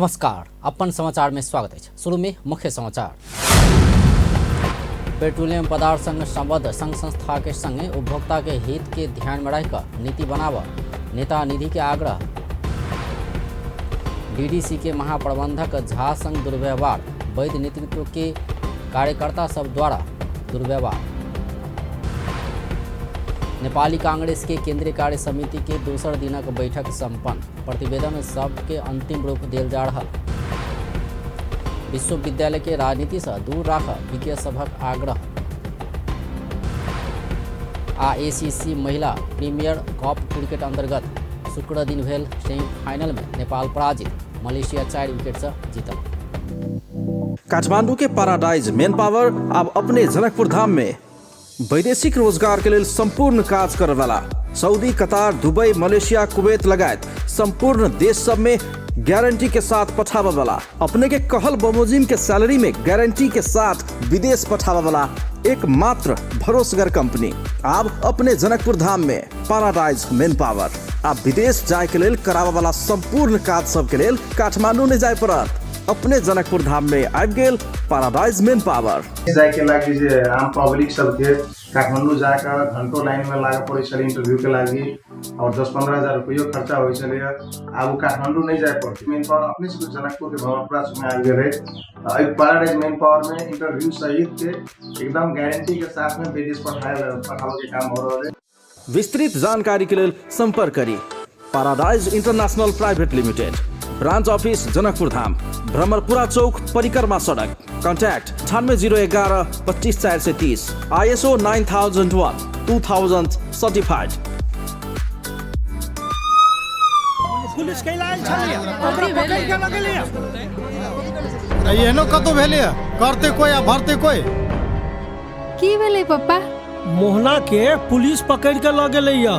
नमस्कार, अपन समाचार में स्वागत है। शुरू में मुख्य समाचार। पेट्रोलियम पदार्थ संघ संबद्ध संघ संस्था के संगे उपभोक्ता के हित के ध्यान में रखकर नीति बनाव नेता निधि के आग्रह। डीडीसी के महाप्रबंधक झा संग दुर्व्यवहार, वैध नेतृत्व के कार्यकर्ता सब द्वारा दुर्व्यवहार। नेपाली कांग्रेस के केंद्रीय कार्य समिति के दोसर दिनक बैठक संपन्न, प्रतिवेदन सबके अंतिम रूप देल जा रहा। विश्वविद्यालय के राजनीति से दूर राख विज्ञ सभक आग्रह। एसीसी महिला प्रीमियर कप क्रिकेट अंतर्गत शुक्र दिन भेल सेमीफाइनल में नेपाल पराजित, मलेशिया 4 विकेट से जीतल। काठमांडू के पैराडाइज मेन पावर अब अपने जनकपुर धाम में वैदेशिक रोजगार के लिए संपूर्ण कार्य करे वाला सऊदी, कतार, दुबई, मलेशिया, कुवैत लगायत संपूर्ण देश सब में गारंटी के साथ पठावा वाला, अपने के कहल बमोजिम के सैलरी में गारंटी के साथ विदेश पठावा वाला एकमात्र भरोसेगर कंपनी अब अपने जनकपुर धाम में पैराडाइज मेन पावर। अब विदेश जाए के लिए करावा वाला संपूर्ण कार्य सब के लिए काठमांडू ने जाए पड़त अपने जनकपुर धाम में आबि गेल पैराडाइज मेन पावर। जाए के लागी जे आम पब्लिक सब के काठमांडू जाकर घंटों लाइन में लागे पड़े छले इंटरव्यू के लागी और 10-15 हजार रुपया खर्चा होय छले। अब काठमांडू नहीं जाए पड़ते, मेन पावर अपने से जनकपुर के भवनपुरा में आ गए रहे। पैराडाइज मेन पावर में इंटरव्यू सहित के एकदम गारंटी के साथ में विदेश पठावे के काम हो रहा है। विस्तृत जानकारी के लिए संपर्क करी paradise international private limited, branch office Janakpur Dham, Bhramarpura चौक, परिक्रमा सड़क। कॉन्टैक्ट 9801 25 430, ISO 9001 2000 पुलिस के लाइन छलिए ओकरा पकड़ के लगलिए एहनो कतो भेलिए करते कोई आ भरते कोई की भेलै पप्पा? मोहना के पुलिस पकड़ के ल गेलैया,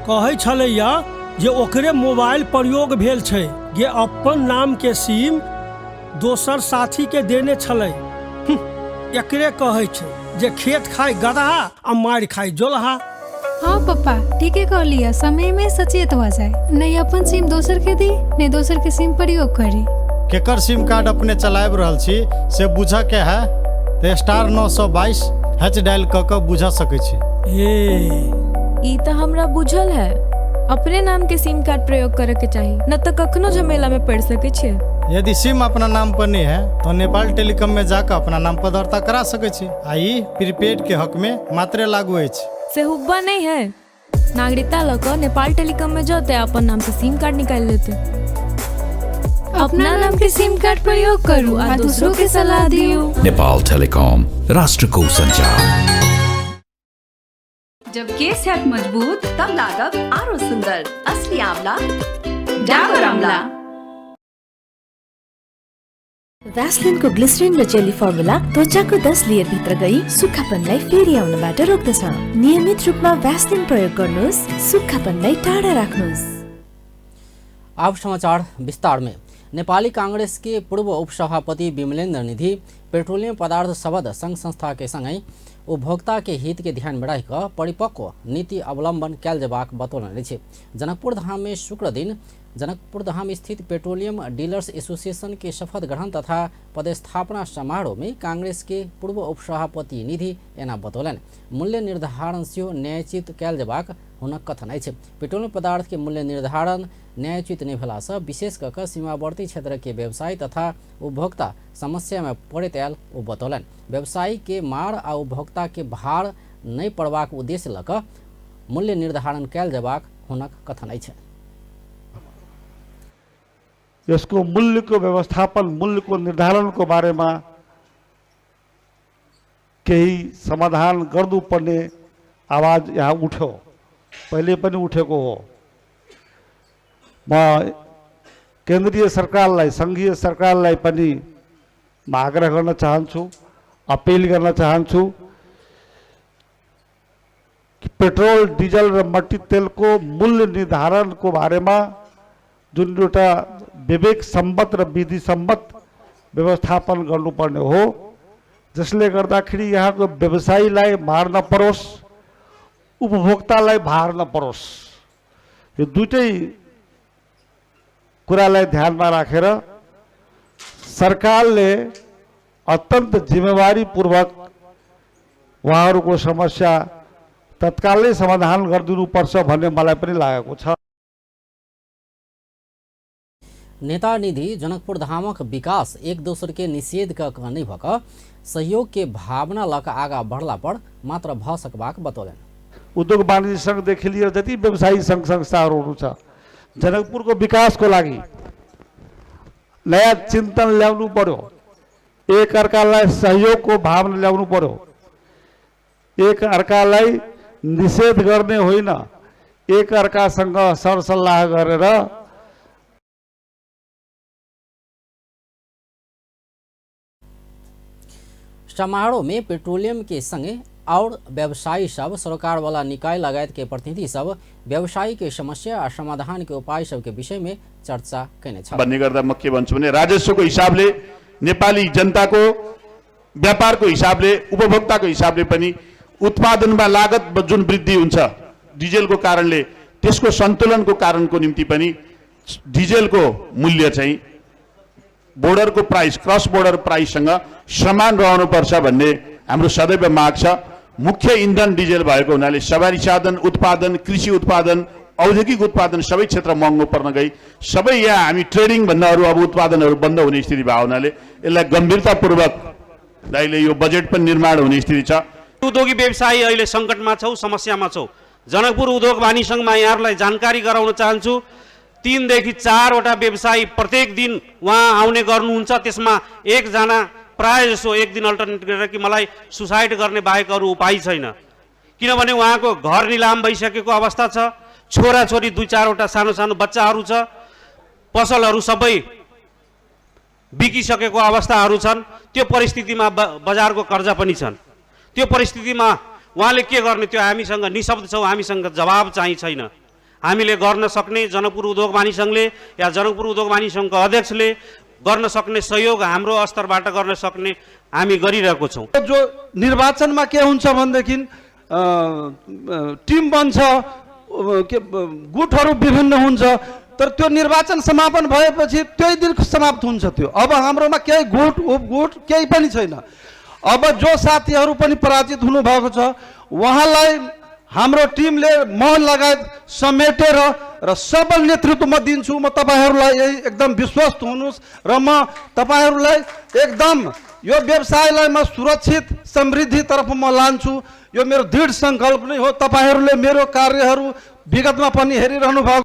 कहै छलैया जे ओकरे मोबाइल प्रयोग भेल छै, जे अपन नाम के सिम दोसर साथी के देने छलै। एकरे कहै छै जे खेत खाय गदहा आ मार खाय जोलहा। हाँ पप्पा ठीके कहलिए, समय में सचेत हो जाए, नहीं अपन सिम दोसर के दी, नहीं दोसर के सिम प्रयोग करी। केकर सिम कार्ड अपने चलाब रहल छी से बुझा के है तो *922 हैच डायल क के बुझा सकै छी। ई त हमरा बुझल है, अपने नाम के सिम कार्ड प्रयोग करे के चाहिए, न तो कखनो झमेला में पड़ सके छे। यदि सिम अपना नाम पर नहीं है तो नेपाल टेलीकॉम में जाकर अपना नाम पर दर्ता करा सके छी। आई प्रीपेड के हक में मात्र लागू है से हुब्बा नहीं है, नागरिकता लकर नेपाल टेलीकॉम में जाते अपन नाम से सिम कार्ड निकाल लेते। अपना नाम के सिम कार्ड प्रयोग करू और दूसरों के सलाह दियो। नेपाल टेलीकॉम, राष्ट्र को संचार। जब केस है मजबूत तब लागत आरो सुंदर, असली आंवला डाबर आंवला। भ्यासलिन को ग्लिसरिन र जेली फर्मुला त्वचाको 10 लेयर भित्र गई सुक्खापनलाई फेरि आउनबाट रोक्दछ। नियमित रूपमा भ्यासलिन प्रयोग गर्नुहोस्, सुक्खापनलाई टाढा राख्नुहोस्। अब समाचार विस्तार में। नेपाली कांग्रेस के पूर्व उपसभापति विमलेन्द्र निधि पेट्रोलियम पदार्थ संबद्ध संघ संस्था के संगे उपभोक्ता के हित के ध्यान में रखकर परिपक्व नीति अवलंबन कैल जबाक बतौलनि अछि। जनकपुर धाम में शुक्र दिन जनकपुर धाम स्थित पेट्रोलियम डीलर्स एसोसिएशन के शपथ ग्रहण तथा पदस्थापना समारोह में कांग्रेस के पूर्व उपसभापति निधि एना बतौलनि। मूल्य निर्धारण से न्यायोचित कैल जबाक हुनक कथन अछि। पेट्रोलियम पदार्थ के मूल्य निर्धारण न्यायोचित नहीं भेला से विशेष कर सीमावर्ती क्षेत्र के व्यवसायी तथा उपभोक्ता समस्या में पड़ैत आयल ओ बतौलनि। व्यवसायी के मार आ उपभोक्ता के भार नहीं पड़बाक उद्देश्य लऽ कऽ मूल्य निर्धारण कैल जबाक हुनक कथन अछि। यसको मूल्य को व्यवस्थापन, मूल्य को निर्धारण को बारे में केही समाधान गर्नु पर्ने आवाज यहाँ उठ्यो, पहले पनि उठेको हो। म केन्द्रीय सरकारलाई, संघीय सरकारलाई पनि म आग्रह गर्न चाहन्छु, अपील गर्न चाहन्छु कि पेट्रोल, डिजल र मट्टी तेलको मूल्य निर्धारणको बारेमा जुन एउटा विवेक सम्मत र विधि सम्मत व्यवस्थापन गर्नुपर्ने हो, जसले गर्दाखेरि यहाँको व्यवसायीलाई मार नपरोस्, उपभोक्तालाई भार नपरोस्। यो दुईटै कुरालाई ध्यानमा राखेर सरकारले अत्यन्त जिम्मेवारीपूर्वक उहाँहरूको समस्या तत्कालै समाधान गरिदिनुपर्छ भन्ने मलाई पनि लागेको छ। नेता निधि जनकपुर धामक विकास एक दोसर के निषेध क नहीं भक सहयोग के भावना लक आगा बढ़ला पर मात्र भ सकबाक बतौलन। उद्योग वाणिज्य संघदेखि लिएर जति व्यवसायी संघ संस्थाहरू छ जनकपुरको विकासको लागि नयाँ चिन्तन ल्याउनु पर्यो, एक अर्कालाई सहयोगको भावना ल्याउनु पर्यो, एक अर्कालाई निषेध गर्ने होइन, एक अर्कासँग सरसल्लाह गरेर समारोह में पेट्रोलियम के संगे और व्यवसायी सब, सरकार वाला निकाय लगायत के प्रतिनिधि सब व्यवसायी के समस्या और समाधान के उपाय सब के विषय में चर्चा कैने छ। भन्ने गर्दा म के भन्छु भने राजस्वको हिसाबले नेपाली जनताको व्यापारको हिसाबले उपभोक्ताको हिसाबले पनि उत्पादनमा लागत जुन वृद्धि हुन्छ डिजेलको कारणले त्यसको सन्तुलनको कारणको निम्ति पनि डिजेलको मूल्य चाहिँ बोर्डरको प्राइस क्रस बोर्डर प्राइससँग समान रहनुपर्छ भन्ने हाम्रो सदैव माग छ। मुख्य इन्धन डिजेल भएको हुनाले सवारी साधन उत्पादन, कृषि उत्पादन, औद्योगिक उत्पादन सबै क्षेत्र महँगो पर्न गई। सबै यहाँ हामी ट्रेडिङ भन्दा अरू अब उत्पादनहरू बन्द हुने स्थिति भएको हुनाले यसलाई गम्भीरतापूर्वक अहिले यो बजेट पनि निर्माण हुने स्थिति छ। उद्योगी व्यवसायी अहिले सङ्कटमा छौ, समस्यामा छौ। जनकपुर उद्योग वाणिज्य सङ्घमा यहाँहरूलाई जानकारी गराउन चाहन्छु 3 देखि 4 वटा व्यवसायी प्रत्येक दिन वहाँ आउने गर्नुहुन्छ। त्यसमा एकजना प्राय जसो एक दिन अल्टरनेट गरेर कि मलाई सुसाइड गर्ने बाहेक अरू उपाय छैन, किनभने उहाँको घर निलाम भइसकेको अवस्था छ, छोराछोरी 2-4 वटा सानो सानो बच्चाहरू छ, पसलहरू सबै बिकिसकेको अवस्थाहरू छन्। त्यो परिस्थितिमा बजारको कर्जा पनि छन्। त्यो परिस्थितिमा उहाँले के गर्ने त्यो हामीसँग निशब्द छौँ, हामीसँग जवाब चाहिँ छैन। हामीले गर्न सक्ने जनकपुर उद्योग वाणिज्य सङ्घले या जनकपुर उद्योग वाणिज्य सङ्घको अध्यक्षले गर्न सक्ने सहयोग हाम्रो स्तरबाट गर्न सक्ने हामी गरिरहेको छौँ। जो निर्वाचनमा के हुन्छ भनेदेखि टिम बन्छ, गुटहरू विभिन्न हुन्छ, तर त्यो निर्वाचन समापन भएपछि त्यही दिन समाप्त हुन्छ। त्यो अब हाम्रोमा केही गुट उपगुट केही पनि छैन। अब जो साथीहरू पनि पराजित हुनुभएको छ उहाँलाई हाम्रो टिमले मन लगायत समेटेर र सबल नेतृत्व म दिन्छु। म तपाईहरूलाई यही एकदम विश्वस्त हुनुहोस् र म तपाईहरूलाई एकदम यो व्यवसायलाई म सुरक्षित समृद्धितर्फ म लान्छु। यो मेरो दृढ सङ्कल्प नै हो। तपाईहरूले मेरो कार्यहरू विगतमा पनि हेरिरहनु भएको।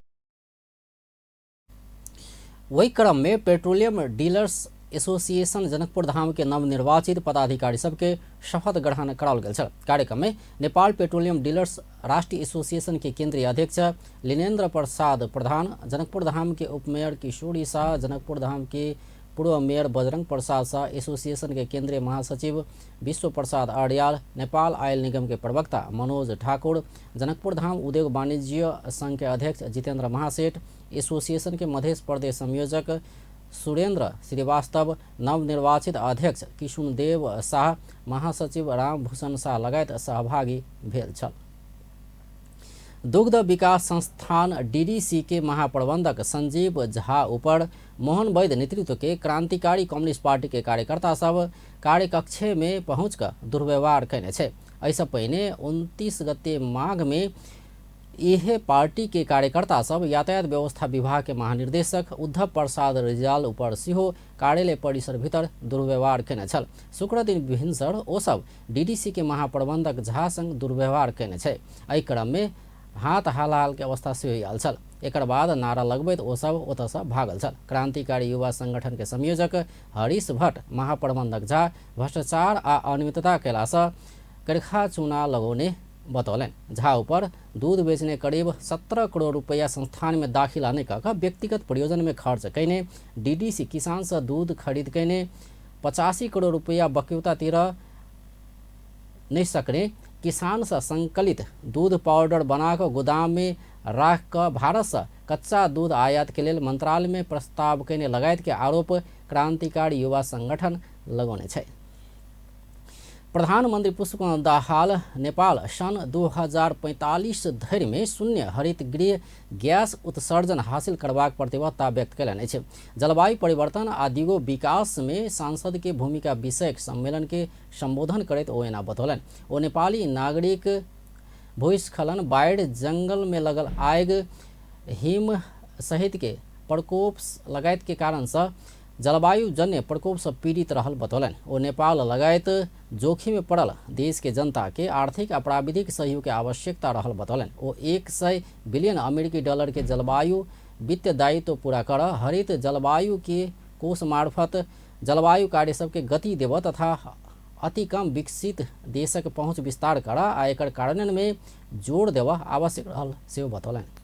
वही क्रम में petroleum dealers association Janakpur Dham के नवनिर्वाचित पदाधिकारी सबके शपथ ग्रहण कराओल गेल छल। कार्यक्रम में नेपाल पेट्रोलियम डीलर्स राष्ट्रीय एसोसिएशन के केंद्रीय अध्यक्ष लिनेन्द्र प्रसाद प्रधान, जनकपुर धाम के उपमेयर किशोरी शाह, जनकपुर धाम के पूर्व मेयर बजरंग प्रसाद शाह, एसोसिएशन के केंद्रीय महासचिव विश्व प्रसाद अड़ियाल, नेपाल ऑयल निगम के प्रवक्ता मनोज ठाकुर, जनकपुर धाम उद्योग वाणिज्य संघ के अध्यक्ष जितेंद्र महासेठ, एसोसिएशन के मध्य प्रदेश संयोजक सुरेंद्र श्रीवास्तव, नवनिर्वाचित अध्यक्ष किशुनदेव शाह, महासचिव रामभूषण शाह लगायत सहभागी भेल छल। दुग्ध विकास संस्थान डीडीसी के महाप्रबंधक संजीव झा ऊपर मोहन वैद नेतृत्व के क्रांतिकारी कम्युनिस्ट पार्टी के कार्यकर्ता सब कार्यकक्ष में पहुंचकर दुर्व्यवहार कैने छे। ऐसा पहिने 29 गते माघ में यह पार्टी के कार्यकर्ता सब यातायात व्यवस्था विभाग के महानिर्देशक उद्धव प्रसाद रिजाल ऊपर सिहो कार्यालय परिसर भीतर दुर्व्यवहार कैने छल। शुक्र दिन भिनसर ओ सब डीडीसी के महाप्रबंधक झा संग दुर्व्यवहार कैने छे। एहि क्रम में हाथ हाल के अवस्था से आल छल। एक बाद नारा लगबैत ओ सब ओतऽ से भागल छल। क्रांतिकारी युवा संगठन के संयोजक हरीश भट्ट महाप्रबंधक झा भ्रष्टाचार आ अनियमितता कैला से करखा चूना लगौने बतौलन। झा ऊपर दूध बेचने करीब 17 करोड़ रुपया संस्थान में दाखिल आने का व्यक्तिगत प्रयोजन में खर्च कैने, डीडीसी किसान से दूध खरीद कैने, 85 करोड़ रुपया बक्यौता तिर नहीं सकने, किसान से संकलित दूध पाउडर बनाकर गोदाम में राख कर भारत से कच्चा दूध आयात के लिए मंत्रालय में प्रस्ताव कैने लगायत के आरोप क्रांतिकारी युवा संगठन लगौने छे। प्रधानमन्त्री पुष्पकमल दाहाल नेपाल सन् 2045 धरि में शून्य हरित गृह गैस उत्सर्जन हासिल करबाक प्रतिबद्धता व्यक्त कयलनि अछि। जलवायु परिवर्तन आ दिगो विकास में सांसद के भूमिका विषयक सम्मेलन के संबोधन करैत ओ एना बतौलनि। ओ नेपाली नागरिक भूस्खलन, बाढ़ि, जंगल में लगल आग, हिम सहित के प्रकोप लगायत के कारण से जलवायु जन्य प्रकोप से पीड़ित रहल बतौलनि। ओ नेपाल लगायत जोखिम में पड़ल देश के जनता के आर्थिक आ प्राविधिक सहयोग के आवश्यकता रहल बतौलनि। ओ 100 बिलियन अमेरिकी डॉलर के जलवायु वित्तीय दायित्व पूरा कर हरित जलवायु के कोष मार्फत जलवायु कार्य सबके गति देव तथा अति कम विकसित देशक पहुँच विस्तार कर आ एकर कार्यान्वयन में जोड़ देव आवश्यक रहल सेहो बतौलनि।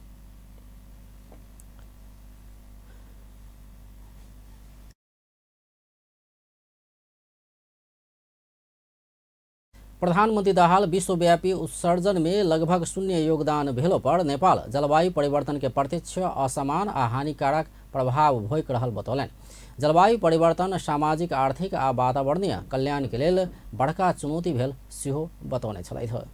प्रधानमन्त्री दाहाल विश्वव्यापी उत्सर्जन में लगभग शून्य योगदान भेलो पर नेपाल जलवायु परिवर्तन के प्रत्यक्ष, असमान आ हानिकारक प्रभाव भोग रहल बतौलनि। जलवायु परिवर्तन सामाजिक, आर्थिक आ वातावरणीय कल्याण के लेल बड़का चुनौती भेल सेहो बतौने छलथि।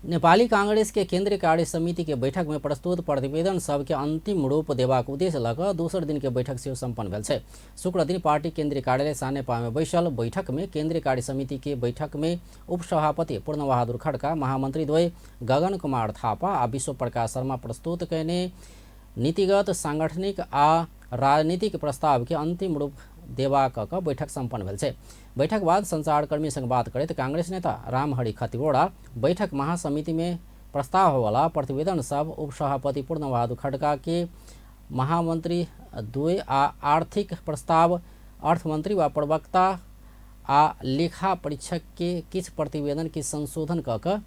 नेपाली कांग्रेस के केंद्रीय कार्य समिति के बैठक में प्रस्तुत प्रतिवेदन सब के अंतिम रूप देबाक उद्देश्य लग दोसर दिन के बैठक से संपन्न भेल छै। शुक्र दिन पार्टी केंद्रीय कार्यालय सानेपा में बैसल बैठक में केंद्रीय कार्य समिति के बैठक में उपसभापति पूर्णबहादुर खड्का, महामंत्री द्वय गगन कुमार थापा आ विश्व प्रकाश शर्मा प्रस्तुत कयने नीतिगत, सांगठनिक आ राजनीतिक प्रस्ताव के अंतिम रूप देबाक बैठक संपन्न भेल छै। बैठक बाद संचारकर्मी संग बात करैत कांग्रेस नेता रामहरि खतिवड़ा बैठक महासमिति में प्रस्ताव वाला प्रतिवेदन सब उपसभापति पूर्णबहादुर खड्का के, महामंत्री द्वय आ आर्थिक प्रस्ताव अर्थमंत्री व प्रवक्ता आ लेखा परीक्षक के किछ प्रतिवेदन के संशोधन कऽ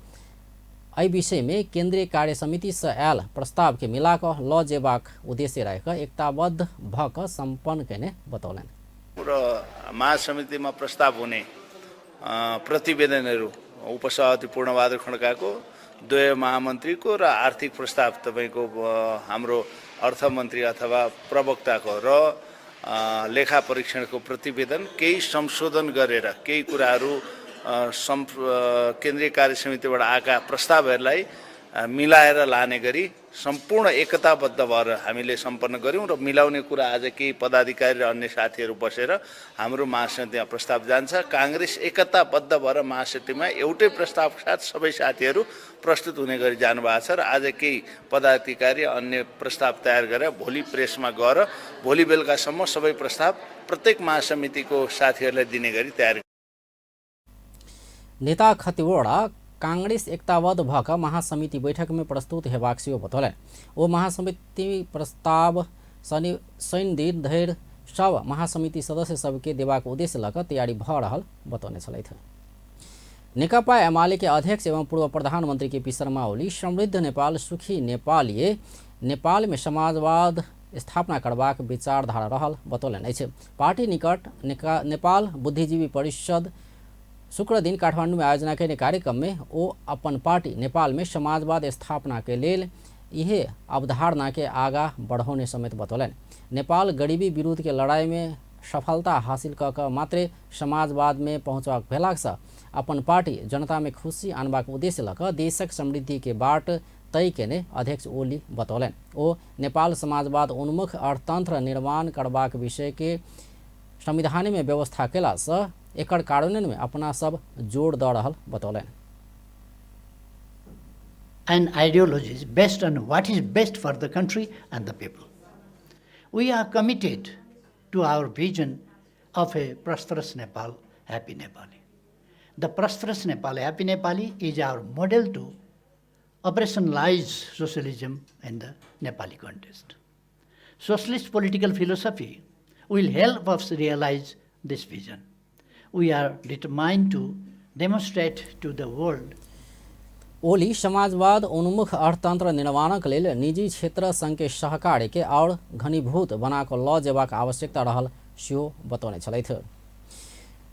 एहि विषय में केंद्रीय कार्य समिति से आयल प्रस्ताव के मिला कऽ लऽ जेबाक उद्देश्य राखि एकताबद्ध भऽ कऽ संपन्न कयने बतौलनि। महासमितिमा प्रस्ताव हुने प्रतिवेदनहरू उपसभापति पूर्णबहादुर खड्काको, द्वय महामन्त्रीको र आर्थिक प्रस्ताव तपाईको हाम्रो अर्थमन्त्री अथवा प्रवक्ताको र लेखा परीक्षणको प्रतिवेदन केही संशोधन गरेर केही कुराहरू केन्द्रीय कार्य समितिबाट आएका प्रस्तावहरूलाई मिलाएर लाने गरी सम्पूर्ण एकताबद्ध भएर हामीले सम्पन्न गर्यौं र मिलाउने कुरा आज केही पदाधिकारी र अन्य साथीहरू बसेर हाम्रो महासमितिमा प्रस्ताव जान्छ। कांग्रेस एकताबद्ध भएर महासमितिमा एउटै प्रस्तावका साथ सबै साथीहरू प्रस्तुत हुने गरी जानुभएको छ र आज केही पदाधिकारी अन्य प्रस्ताव तयार गरेर भोलि प्रेसमा गएर भोलि बेलुकासम्म सबै प्रस्ताव प्रत्येक महासमितिको साथीहरूलाई दिने गरी तयार। नेता खतिवड़ा कांग्रेस एकताबद्ध भऽ महासमिति बैठक में प्रस्तुत हेबाक सेहो बतौलनि। ओ महासमिति प्रस्ताव शनि दिन धरि सब महासमिति सदस्य सबके देबाक उद्देश्य लऽ तैयारी भऽ रहल बतौने छलथि। नेकपा एमाले के अध्यक्ष एवं पूर्व प्रधानमंत्री के पी शर्मा ओली समृद्ध नेपाल सुखी नेपालीय नेपाल में समाजवाद स्थापना करबाक विचारधारा रहल बतौलनि अछि। पार्टी निकट नेपाल बुद्धिजीवी परिषद शुक्र दिन काठमांडू में आयोजना के कार्यक्रम में वो अपन पार्टी नेपाल में समाजवाद स्थापना के लिए यह अवधारणा के आगा बढ़ाने समेत बतौलन। नेपाल गरीबी विरुद्ध के लड़ाई में सफलता हासिल कऽ मात्रे समाजवाद में पहुँचबाक भेलाक सँ अपन पार्टी जनता में खुशी आनबाक उद्देश्य लऽ देशक समृद्धि के बाट तय केने अध्यक्ष ओली बतौलन। ओ नेपाल समाजवाद उन्मुख अर्थतंत्र निर्माण करबाक विषय के संविधान में व्यवस्था केला सँ एकर कार्यान्वयन में अपना सब जोड़ दऽ रहल बतौलनि। An ideology is based on what is best for the country and the people. We are committed to our vision of a prosperous Nepal, happy Nepali. The prosperous Nepal, happy Nepali is our model to operationalize socialism in the Nepali context. Socialist political philosophy will help us realize this vision. We are determined to demonstrate to the world. ओली समाजवाद उन्मुख अर्थतंत्र निर्माणक लेल निजी क्षेत्र संघ के सहकार्य के और घनीभूत बना कऽ लऽ जेबाक आवश्यकता रहल सेहो बतौने छलथि।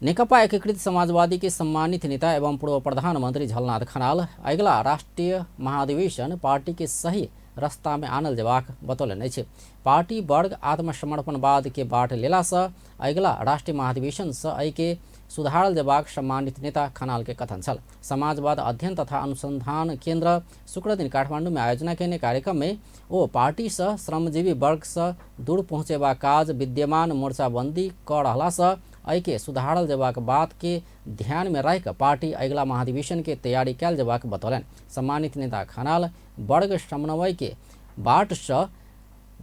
नेकपा एकीकृत समाजवादी के सम्मानित नेता एवं पूर्व प्रधानमंत्री झलनाथ खनाल अगला राष्ट्रीय महाधिवेशन पार्टी के सही रास्ता में आनल जबाक बतौलन अछि। पार्टी वर्ग आत्मसमर्पणवाद के बाट लेला से अगला राष्ट्रीय महाधिवेशन से एहि के सुधारल जबाक सम्मानित नेता खनाल के कथन छल। समाजवाद अध्ययन तथा अनुसंधान केंद्र शुक्र दिन काठमांडू में आयोजना केने कार्यक्रम में ओ पार्टी से श्रमजीवी वर्ग से दूर पहुँचेबा काज विद्यमान मोर्चाबंदी क रहला से एहि के सुधारल जबाक बात के ध्यान में रख पार्टी अगला महाधिवेशन के तैयारी कैल जबाक बतौलन। सम्मानित नेता खनाल वर्ग समन्वय के बाट से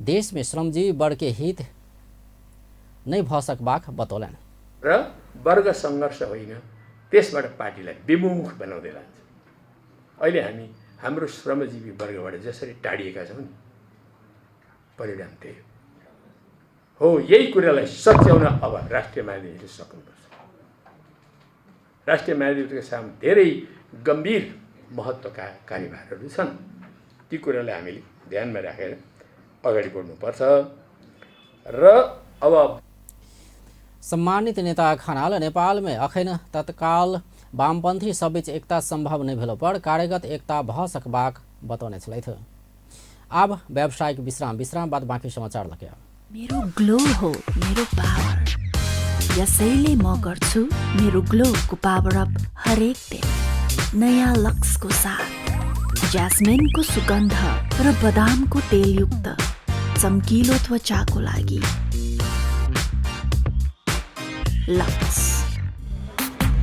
देश में श्रमजीवी वर्ग के हित नहीं भ सकबाक बतौलन र वर्ग संघर्ष होइन त्यसबाट पार्टीलाई विमुख बनाउँदै लान्छ। अहिले हामी हाम्रो श्रमजीवी वर्गबाट जसरी टाढिएका छौँ नि परिणाम त्यही हो। यही कुरालाई सच्याउन अब राष्ट्रिय महाधिवेशनले सक्नुपर्छ। राष्ट्रिय महाधिवेशनका सामु धेरै गम्भीर महत्त्वका कार्यभारहरू छन्। ती कुरालाई हामीले ध्यानमा राखेर अगाडि बढ्नुपर्छ र अब सम्मानित नेता खनाल नेपाल में अखन तत्काल वामपंथी सब बीच एकता संभव नहीं भेला पर कार्यगत एकता भ सकबाक बतौने छलथि। अब व्यावसायिक विश्राम बाद बाँकी समाचार लगे। मेरो ग्लो हो मेरो पावर, यसैले म गर्छु मेरो ग्लोको पावर अप हरेक दिन नयाँ लक्सको साथ। ज्यास्मिनको सुगन्ध र बदामको तेलयुक्त चम्किलो त्वचाको लागि लक्स।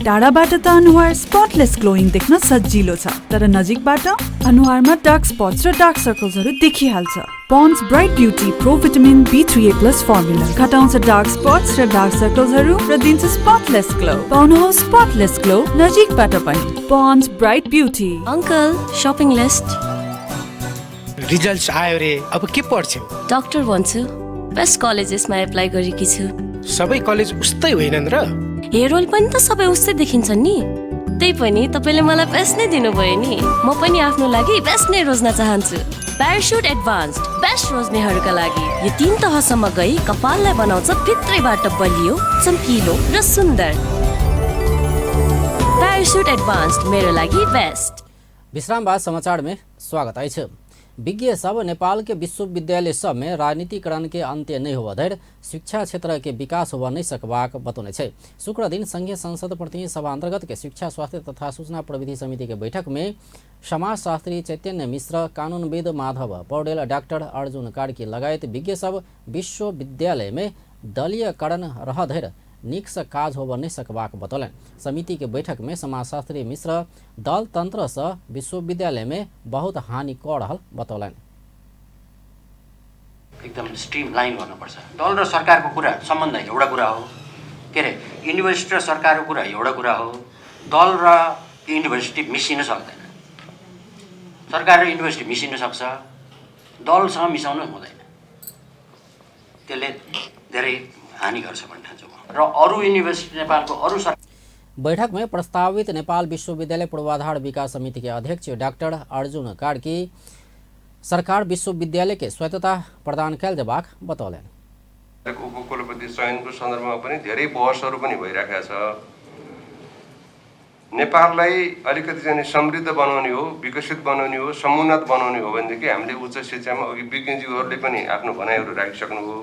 टाढाबाट त अनुहार स्पटलेस ग्लोइङ देख्न सजिलो छ, तर नजिकबाट अनुहारमा डार्क स्पट्स र डार्क सर्कल्सहरू देखिहाल्छ। Pond's bright beauty pro vitamin B3A+ formula घटाउँछ डार्क स्पट्स र डार्क सर्कल्सहरू र दिन्छ स्पटलेस ग्लो। पाउनुहोस् स्पटलेस ग्लो नजिकबाट पनि। Pond's bright beauty. Uncle shopping list. Results आयो रे, अब के पढ्छौ? डाक्टर भन्छु। बेस्ट कलेजेसमा एप्लाई गरेकी छु। सबै कलेज उस्तै होइनन् र? हेयर ओइल पनि त सबै उस्तै देखिन्छन् नि। त्यही पनि तपाईले मलाई बेस्ट नै दिनुभयो नि। म पनि आफ्नो लागि बेस्ट नै रोज्न चाहन्छु। प्याराशुट एडभान्स्ड बेस्ट रोज्नेहरूका लागि यो 3 तहसम्म गई कपाललाई बनाउँछ भित्रैबाट बलियो, चम्किलो र सुन्दर। प्याराशुट एडभान्स्ड मेरो लागि बेस्ट। विश्राम बाद समाचार में स्वागत है। विज्ञ सब नेपाल के विश्वविद्यालय सब में राजनीतिकरण के अंत्य नहीं हुआ धरि शिक्षा क्षेत्र के विकास हुआ नहीं सकबाक बतौने छे। शुक्र दिन संघीय संसद प्रतिनिधि सभा अंतर्गत के शिक्षा स्वास्थ्य तथा सूचना प्रविधि समिति के बैठक में समाजशास्त्री चैतन्य मिश्र, कानूनविद माधव पौडेल, डॉक्टर अर्जुन कार्की लगायत विज्ञ सब विश्वविद्यालय में दलीयकरण रह धरि निक से काज होब नहीं सकबाक बतौलन। समिति के बैठक में समाजशास्त्री मिश्र दल तंत्र से विश्वविद्यालय में बहुत हानि कर रहल बतौलन। एकदम स्ट्रीमलाइन गर्नुपर्छ। दल र सरकारको कुरा सम्बन्ध एउटा कुरा हो, के अरे युनिभर्सिटी र सरकारको कुरा एउटा कुरा हो। दल र युनिभर्सिटी मिसिन सक्दैन, सरकार र युनिभर्सिटी मिसिन सक्छ, दलसँग मिसाउन हुँदैन। त्यसले धेरै हानि गर्छ भन्ने ठान्छु म। र अरू युनिभर्सिटी नेपालको अरू बैठक में प्रस्तावित नेपाल विश्वविद्यालय पूर्वाधार विकास समिति के अध्यक्ष डॉक्टर अर्जुन कार्की सरकार विश्वविद्यालय के स्वायत्तता प्रदान कैल जबाक बतौलन। उपकुलपति चयनको सन्दर्भमा पनि धेरै बहसहरू पनि भइरहेका छ। नेपाललाई अलिकति चाहिँ समृद्ध बनाउने हो, विकसित बनाउने हो, समुन्नत बनाउने हो भनेदेखि हामीले उच्च शिक्षामा अघि विज्ञज्यूहरूले पनि आफ्नो भनाइहरू राखिसक्नु हो।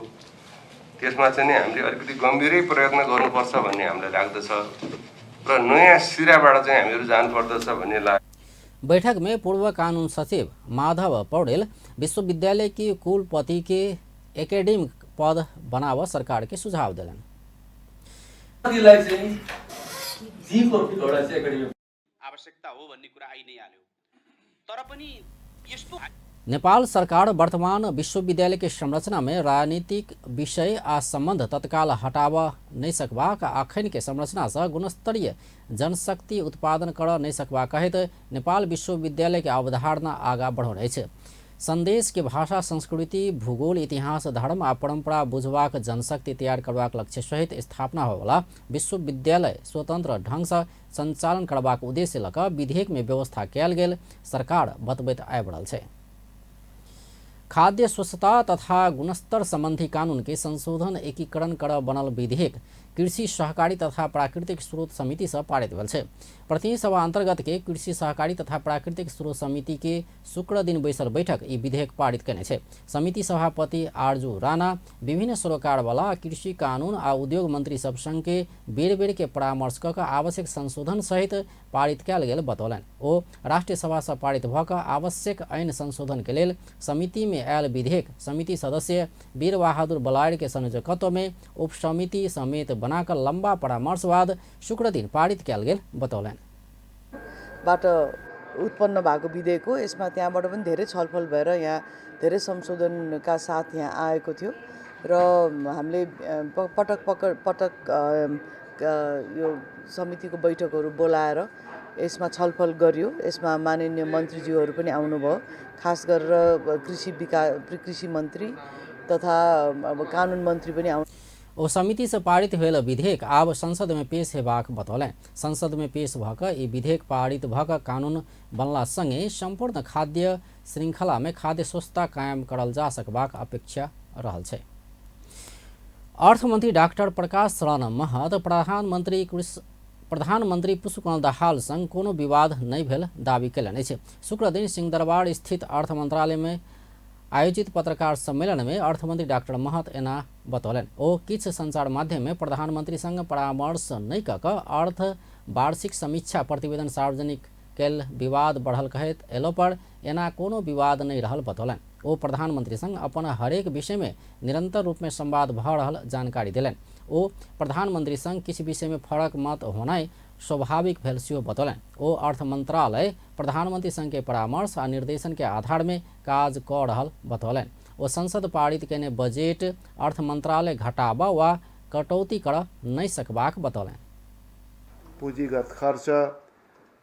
त्यसमा चाहिँ हामीले अलिकति गम्भीरै प्रयत्न गर्नुपर्छ भन्ने हामीलाई लाग्दछ र नयाँ सिराबाट चाहिँ हामीहरू जानुपर्दछ भन्ने लाग्छ। बैठक में पूर्व कानून सचिव माधव पौडेल विश्वविद्यालय की कुलपति के एकेडमिक पद बनाव सरकार के सुझाव दिलन। आवश्यकता हो भन्ने कुरा आइ नै हाल्यो, तर पनि यस्तो नेपाल सरकार वर्तमान विश्वविद्यालय के संरचना में राजनीतिक विषय आ संबंध तत्काल हटाव नहीं सकबाक, अखन के संरचना से गुणस्तरीय जनशक्ति उत्पादन कर नहीं सकबा कहत नेपाल विश्वविद्यालय के अवधारणा आगा बढ़ौने छे। संदेश के भाषा, संस्कृति, भूगोल, इतिहास, धर्म आ परंपरा बुझबाक जनशक्ति तैयार करबाक लक्ष्य सहित स्थापना होवला विश्वविद्यालय स्वतंत्र ढंग से संचालन करबाक उद्देश्य लक विधेयक में व्यवस्था कयल गेल सरकार बतबैत आबि रहल छै। खाद्य स्वच्छता तथा गुणस्तर संबंधी कानून के संशोधन एकीकरण कर बनल विधेयक कृषि सहकारी तथा प्राकृतिक स्रोत समिति से पारित भेल छै। प्रतिनिधि सभा अंतर्गत के कृषि सहकारी तथा प्राकृतिक स्रोत समिति के शुक्र दिन बैसल बैठक ई विधेयक पारित केने छै। समिति सभापति आरजू राणा विभिन्न सरोकार वाला कृषि कानून आ उद्योग मंत्री सब संग के बेर बेर के परामर्श क आवश्यक संशोधन सहित पारित कयल गेल बतौलनि। ओ राष्ट्रीय सभा से पारित भ क आवश्यक ऐन संशोधन के लेल समिति में आयल विधेयक समिति सदस्य वीर बहादुर बलायड़ के संयोजकत्व में उप समिति समेत बनाकर लंबा परामर्श बाद शुक्र दिन पारित कयल गेल बतौलनि। बाट उत्पन्न भएको विधेयक हो। यसमा त्यहाँबाट पनि धेरै छलफल भएर यहाँ धेरै संशोधनका साथ यहाँ आएको थियो र हामीले पटक यो समितिको बैठकहरू बोलाएर यसमा छलफल गरियो। यसमा माननीय मन्त्रीज्यूहरू पनि आउनुभयो, खास गरेर कृषि मन्त्री तथा कानुन मन्त्री पनि आउनु। ओ समिति से पारित भेल विधेयक आब संसद में पेश हेबाक बतौलनि। संसद में पेश भ क ई विधेयक पारित भ क कानून बनला संगे संपूर्ण खाद्य श्रृंखला में खाद्य स्वच्छता कायम करल जा सकबाक अपेक्षा रहल छै। अर्थमंत्री डाक्टर प्रकाश शरण महत प्रधानमंत्री पुष्पकमल दाहाल संग कोनो विवाद नहीं भेल दावी कयलनि अछि। शुक्र दिन सिंहदरबार स्थित अर्थ मंत्रालय में आयोजित पत्रकार सम्मेलन में अर्थमंत्री डॉक्टर महत एना बतौलनि। ओ किछ संचार माध्यम में प्रधानमंत्री संग परामर्श नहीं क अर्थ वार्षिक समीक्षा प्रतिवेदन सार्वजनिक कैल विवाद बढ़ल कहैत एलो पर एना कोनो विवाद नहीं रहल बतौलनि। ओ प्रधानमंत्री संग अपन हरेक विषय में निरंतर रूप में संवाद भ रहल जानकारी देलनि। ओ प्रधानमंत्री संग किछ विषय में फरक मत होनाइ स्वाभाविक भेल सेहो बतौलनि। ओ अर्थ मंत्रालय प्रधानमंत्री संघ के परामर्श आ निर्देशन के आधार में काज क रहल बतौलनि। ओ संसद पारित केने बजट अर्थ मंत्रालय घटाबा वा कटौती कर नहीं सकबाक बतौलनि। पुँजीगत खर्च,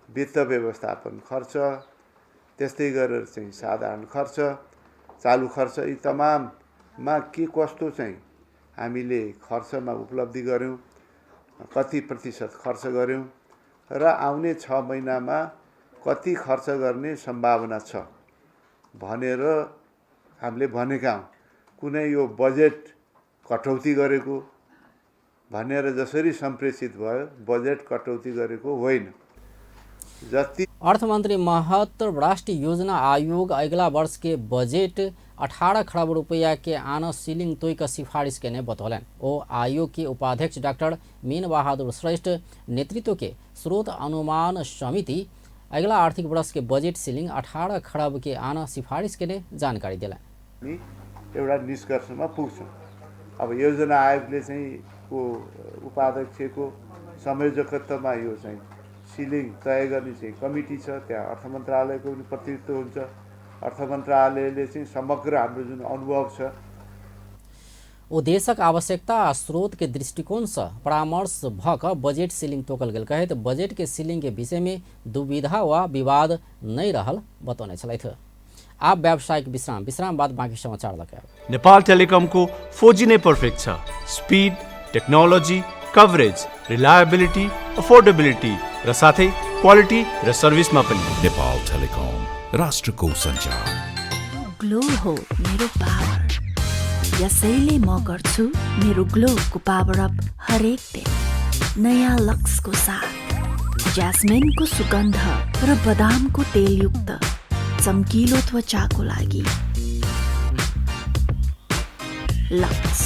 वित्त व्यवस्थापन खर्च, त्यस्तै गरेर चाहिँ साधारण खर्च, चालू खर्च, यी तमाममा के कस्तो चाहिँ हामीले खर्चमा उपलब्धि गर्यौं, कति प्रतिशत खर्च गर्यौं र आउने 6 महिनामा कति खर्च गर्ने सम्भावना छ भनेर हामीले भनेका हौं। कुनै यो बजेट कटौती गरेको भनेर जसरी सम्प्रेषित भयो, बजेट कटौती गरेको होइन। जति अर्थमंत्री महत राष्ट्रीय योजना आयोग अगला वर्ष के बजट 18 खरब रुपया के आना सीलिंग तोय का सिफारिश केने बतौलनि। ओ आयोग के उपाध्यक्ष डॉक्टर मीन बहादुर श्रेष्ठ नेतृत्व के स्रोत अनुमान समिति अगला आर्थिक वर्ष के बजट सीलिंग 18 खरब के आना सिफारिश केने जानकारी दिलाए। एउटा निष्कर्षमा पुग्छौं। अब योजना आयोगले चाहिँ को उपाध्यक्षको संयोजकत्वमा यो चाहिँ सिलिङ तय गर्ने चाहिँ कमिटी छ, त्यहाँ अर्थ मन्त्रालयको पनि प्रतिनिधित्व हुन्छ। अर्थ मन्त्रालयले चाहिँ समग्र हाम्रो जुन अनुभव छ ओ देशक आवश्यकता आ स्रोत के दृष्टिकोण से परामर्श भ क बजट सीलिंग तोकल गेल कहैत बजट के सीलिंग के विषय में दुविधा वा विवाद नहीं रहल बतौने छलैथ। आप व्यावसायिक विश्राम बाद बाँकी समाचार लगे। नेपाल टेलिकम को 4G नै पर्फेक्ट छ। Speed, technology, coverage, reliability, affordability र साथै क्वालिटी र सर्भिसमा पनि। नेपाल टेलिकम, राष्ट्रको सञ्चार। ग्लो हो मेरो पावर, यसैले म गर्छु मेरो ग्लोको पावर अप हरेक दिन नयाँ लक्सको साथ। ज्यास्मिनको सुगन्ध र बदामको तेलयुक्त चम्किलो त्वचाको लागि लक्स।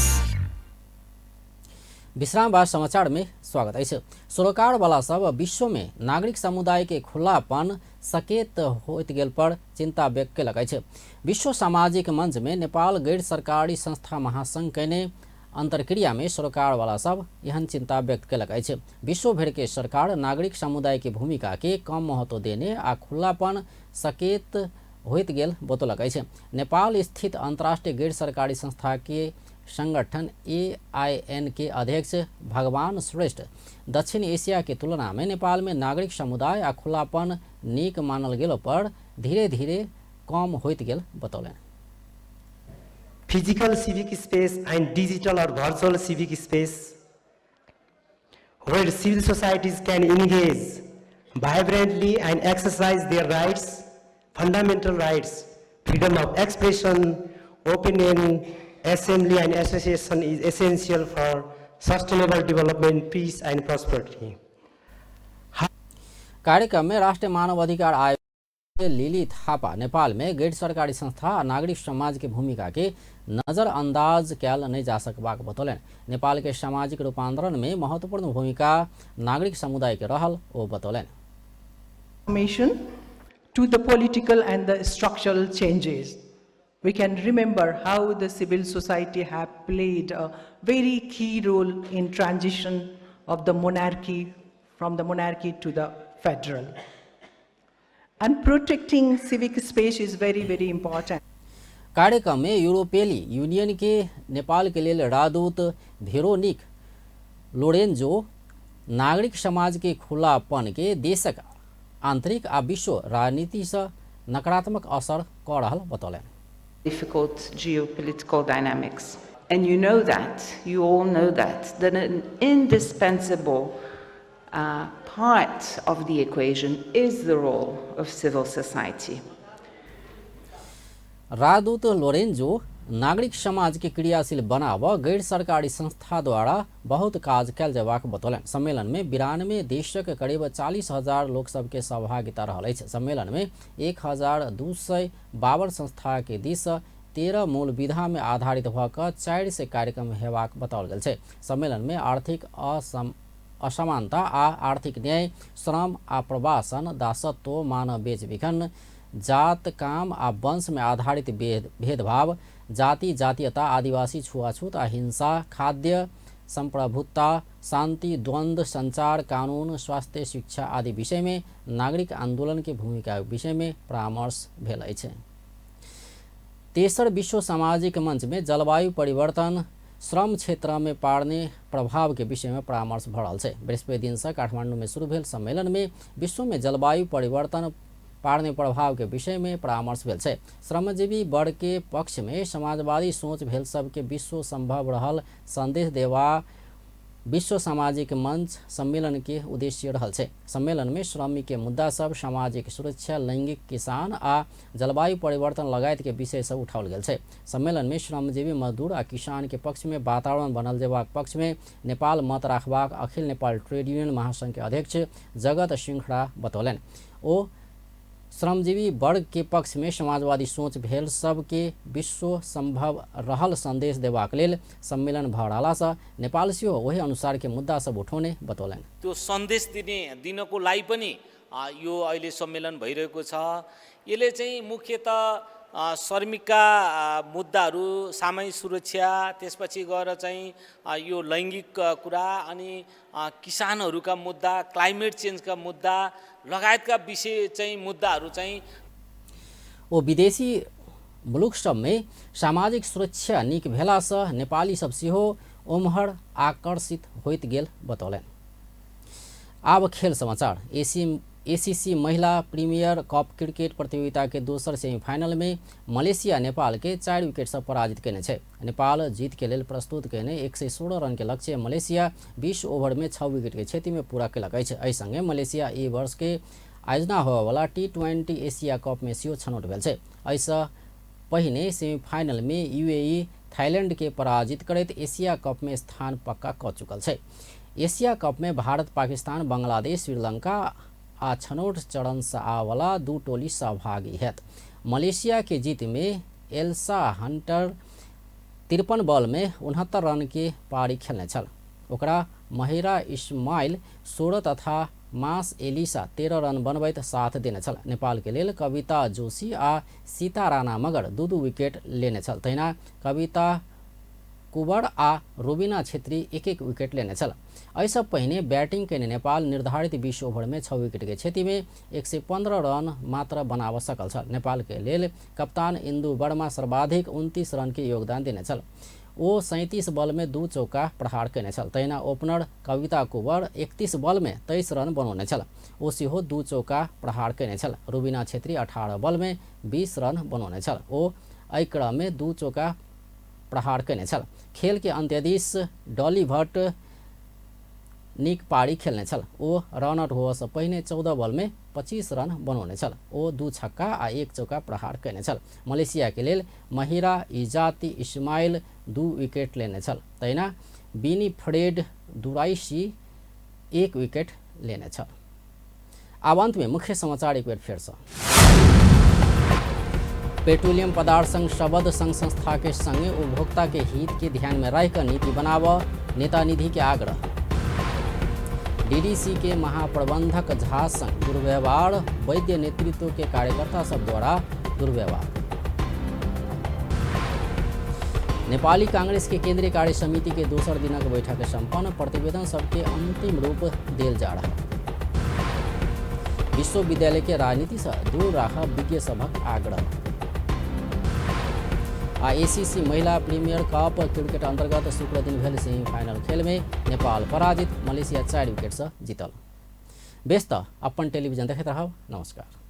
विश्राम बाद समाचार में स्वागत है। सरोकार वाला सब विश्व में नागरिक समुदाय के खुलापन सकेत होत गेल पर चिंता व्यक्त कयलक अछि। विश्व सामाजिक मंच में नेपाल गैर सरकारी संस्था महासंघ कयने अंतरक्रिया में सरोकार वाला सब एहन चिंता व्यक्त कयलक अछि। विश्व भर के सरकार नागरिक समुदाय के भूमिका के कम महत्व देने आ खुलापन सकेत होत गेल बतौलक अछि। नेपाल स्थित अंतर्राष्ट्रीय गैर सरकारी संस्था के संगठन AIN के अध्यक्ष भगवान श्रेष्ठ दक्षिण एशिया के तुलना में नेपाल में नागरिक समुदाय आ खुलापन नीक मानल गेलो पर धीरे धीरे कम होइत गेल बतौलन। Physical civic space and digital or virtual civic space where civil societies can engage vibrantly and exercise their rights, fundamental rights, freedom of expression, opinion, assembly and association is essential for sustainable development, peace and prosperity. कार्यक्रम में राष्ट्रीय मानव अधिकार आयोग के lily Thapa Nepal में गैर सरकारी संस्था और नागरिक समाज की भूमिका के नजरअंदाज कैल नहीं जा सकबाक बतौलन। नेपाल के सामाजिक रूपांतरण में महत्वपूर्ण भूमिका नागरिक समुदाय के रहल ओ बतौलन। To the political and the structural changes, we can remember how the civil society have played a very key role in transition of the monarchy from the monarchy to the federal. And protecting civic space is very, very important. कार्यक्रम में यूरोपियली union के नेपाल के लिए राजदूत भेरोनिक Lorenzo नागरिक समाज के खुलापन के देशक आंतरिक आ विश्व राजनीति से नकारात्मक असर कर रहल बतौलन। Difficult geopolitical dynamics, and you know that, you all know that an indispensable part of the equation is the role of civil society. राजदूत लोरेन्जो नागरिक समाज के क्रियाशील बनाव गैर सरकारी संस्था द्वारा बहुत काज कैल जबाक बतौलन। सम्मेलन में 92 देशक करीब 40,000 लोक सब के सहभागिता रहल अछि। सम्मेलन में 1,252 संस्था के दिस 13 मूल विधा में आधारित भऽ 400 कार्यक्रम हेबाक बताओल गेल छै। सम्मेलन में आर्थिक असमानता आ आर्थिक न्याय, श्रम आ प्रवासन, दासत्व, मानव बेच-बिखन, जात, काम आ वंश में आधारित भेदभाव, जाति, जातीयता, आदिवासी छुआछूत आ हिंसा, खाद्य संप्रभुता, शांति, द्वंद्व, संचार, कानून, स्वास्थ्य, शिक्षा आदि विषय में नागरिक आंदोलन के भूमिका विषय में परामर्श भेल अछि। तेसर विश्व सामाजिक मंच में जलवायु परिवर्तन श्रम क्षेत्र में पार्ने प्रभाव के विषय में परामर्श भ रहल छै। बृहस्पति दिन से काठमांडू में शुरू भेल सम्मेलन में विश्व में जलवायु परिवर्तन पार्ने प्रभाव के विषय में परामर्श भेल छै। श्रमजीवी वर्ग के पक्ष में समाजवादी सोच भेल सबके विश्व संभव रहल संदेश देवा विश्व सामाजिक मंच सम्मेलन के उद्देश्य रहल छै। सम्मेलन में श्रमिक के मुद्दा सब, सामाजिक सुरक्षा, लैंगिक, किसान आ जलवायु परिवर्तन लगायत के विषय सब उठाओल गेल छै। सम्मेलन में श्रमजीवी मजदूर आ किसान के पक्ष में वातावरण बनल जेबाक पक्ष में नेपाल मत राखबाक अखिल नेपाल ट्रेड यूनियन महासंघ के अध्यक्ष जगत सिंहड़ा बतौलन। ओ श्रमजीवी वर्ग के पक्ष में समाजवादी सोच भेल सबके विश्व संभव रहल संदेश देबाक लेल सम्मेलन भ रहलासँ नेपाल सेहो वही अनुसार के मुद्दा सब उठाउने बतौलन। त्यो सन्देश दिनको लागि पनि यो अहिले सम्मेलन भइरहेको छ। यसले चाहिँ मुख्यतः श्रमिकका मुद्दाहरू, सामाजिक सुरक्षा, त्यसपछि गएर चाहिँ यो लैङ्गिक कुरा, अनि किसानहरूका मुद्दा, क्लाइमेट चेन्जका मुद्दा लगायतका विषय चाहिँ मुद्दाहरू चाहिँ ओ विदेशी मुलुक सब में सामाजिक सुरक्षा नीक भेलासँ नेपाली सब सेहो ओम्हर आकर्षित होइत गेल बतौलन। आब खेल समाचार। एसीसी महिला प्रीमियर कप क्रिकेट प्रतियोगिता के दोसर सेमीफाइनल में मलेशिया नेपाल के 4 विकेट से पराजित केने छै। नेपाल जीत के लेल प्रस्तुत केने 116 रन के लक्ष्य मलेशिया 20 ओवर में 6 विकेट के क्षति में पूरा केलक अछि। एहि संगे मलेशिया ई वर्ष के आयोजना होबयवला T20 एशिया कप में सेहो छनौट भेल छै। एहिसँ पहिने सेमीफाइनल में यूएई थाईलैंड के पराजित करैत एशिया कप में स्थान पक्का क चुकल छै। एशिया कप में भारत, पाकिस्तान, बांग्लादेश, श्रीलंका आ छनौट चरण से आवला 2 टोली सहभागी हैत। मलेशिया के जीत में एल्सा हंटर 53 बॉल में 69 रन के पारी खेलने छल। ओकरा महिरा इस्माइल 16 तथा मास एलिसा 13 रन बनबैत साथ देने छल। नेपाल के लेल कविता जोशी आ सीता राणा मगर 2-2 विकेट लेने छल। तहिना कविता कुबर आ रुबिना छेत्री 1-1 विकेट लेने छल। एहिसँ पहिने बैटिंग केने नेपाल निर्धारित 20 ओवर में 6 विकेट के क्षति में 115 रन मात्र बनाब सकल छल। नेपाल के लेल कप्तान इंदु वर्मा सर्वाधिक 29 रन के योगदान देने छल। ओ 37 बॉल में 2 चौका प्रहार केने छल। तहिना ओपनर कविता कुबर 31 बॉल में 23 रन बनौने छल। ओ सेहो 2 चौका प्रहार केने छल। रुबिना छेत्री 18 बॉल में 20 रन बनौने छल। ओ एहि क्रम में 2 चौका प्रहार केने छल। खेल के अंत्य दिस डॉली भट्ट निक पारी खेल्नेछ। ओ रन आउट होवस पहिने 14 बलमा 25 रन बनाउनेछ। ओ 2 छक्का आ 1 चौका प्रहार गर्नेछ। मलेसिया के लेल महिरा इजाती इस्माइल 2 विकेट लेनेछ। तैना बिनी फ्रेड दुराइसी 1 विकेट लेनेछ। अब अंत में मुख्य समाचार एक बार फिर से। पेट्रोलियम पदार्थ संघ शबद संघ संस्था के संगे उपभोक्ता के हित के ध्यान में रखकर नीति बनाव, नेता निधि के आग्रह। डीडीसी के महाप्रबंधक झा संग दुर्व्यवहार, वैद्य नेतृत्व के कार्यकर्ता सब द्वारा दुर्व्यवहार। नेपाली कांग्रेस के केंद्रीय कार्य समिति के दोसर दिनक बैठक संपन्न, प्रतिवेदन सबके अंतिम रूप देल जा रहा। विश्वविद्यालय के राजनीति से दूर राख विज्ञ सभक आग्रह। एसीसी महिला प्रीमियर कप क्रिकेट अंतर्गत शुक्र दिन भेल सेमीफाइनल खेल में नेपाल पराजित, मलेशिया 4 विकेट से जीतल। व्यस्त अपन टेलीविजन देखते रहब। नमस्कार।